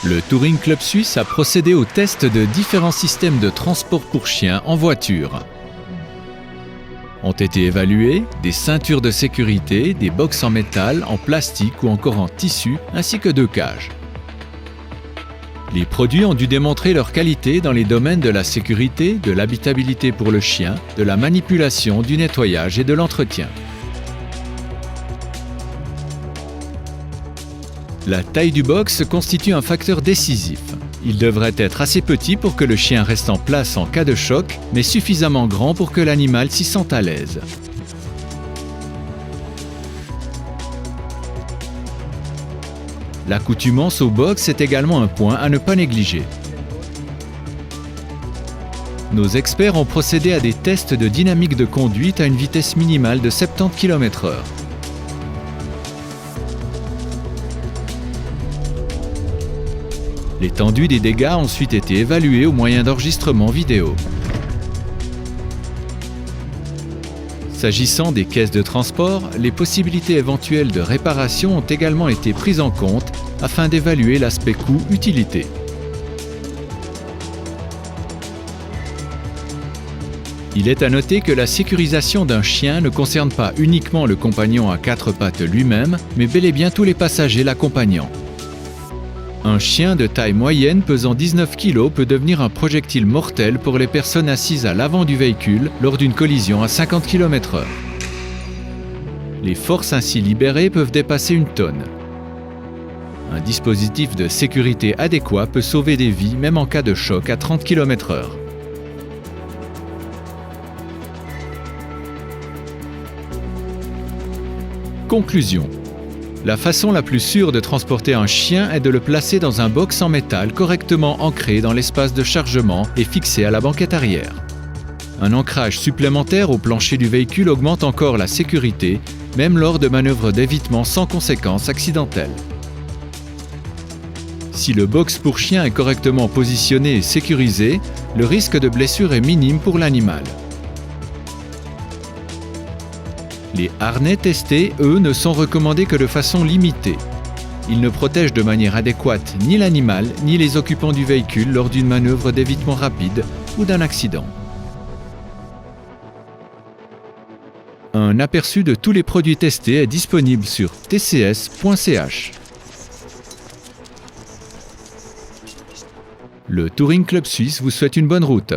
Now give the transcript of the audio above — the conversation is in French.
Le Touring Club Suisse a procédé au test de différents systèmes de transport pour chiens en voiture. Ont été évalués des ceintures de sécurité, des box en métal, en plastique ou encore en tissu, ainsi que 2 cages. Les produits ont dû démontrer leur qualité dans les domaines de la sécurité, de l'habitabilité pour le chien, de la manipulation, du nettoyage et de l'entretien. La taille du box constitue un facteur décisif. Il devrait être assez petit pour que le chien reste en place en cas de choc, mais suffisamment grand pour que l'animal s'y sente à l'aise. L'accoutumance au box est également un point à ne pas négliger. Nos experts ont procédé à des tests de dynamique de conduite à une vitesse minimale de 70 km/h. L'étendue des dégâts a ensuite été évaluée au moyen d'enregistrements vidéo. S'agissant des caisses de transport, les possibilités éventuelles de réparation ont également été prises en compte afin d'évaluer l'aspect coût-utilité. Il est à noter que la sécurisation d'un chien ne concerne pas uniquement le compagnon à 4 pattes lui-même, mais bel et bien tous les passagers l'accompagnant. Un chien de taille moyenne pesant 19 kg peut devenir un projectile mortel pour les personnes assises à l'avant du véhicule lors d'une collision à 50 km/h. Les forces ainsi libérées peuvent dépasser 1 tonne. Un dispositif de sécurité adéquat peut sauver des vies même en cas de choc à 30 km/h. Conclusion. La façon la plus sûre de transporter un chien est de le placer dans un box en métal correctement ancré dans l'espace de chargement et fixé à la banquette arrière. Un ancrage supplémentaire au plancher du véhicule augmente encore la sécurité, même lors de manœuvres d'évitement sans conséquences accidentelles. Si le box pour chien est correctement positionné et sécurisé, le risque de blessure est minime pour l'animal. Les harnais testés, eux, ne sont recommandés que de façon limitée. Ils ne protègent de manière adéquate ni l'animal, ni les occupants du véhicule lors d'une manœuvre d'évitement rapide ou d'un accident. Un aperçu de tous les produits testés est disponible sur tcs.ch. Le Touring Club Suisse vous souhaite une bonne route.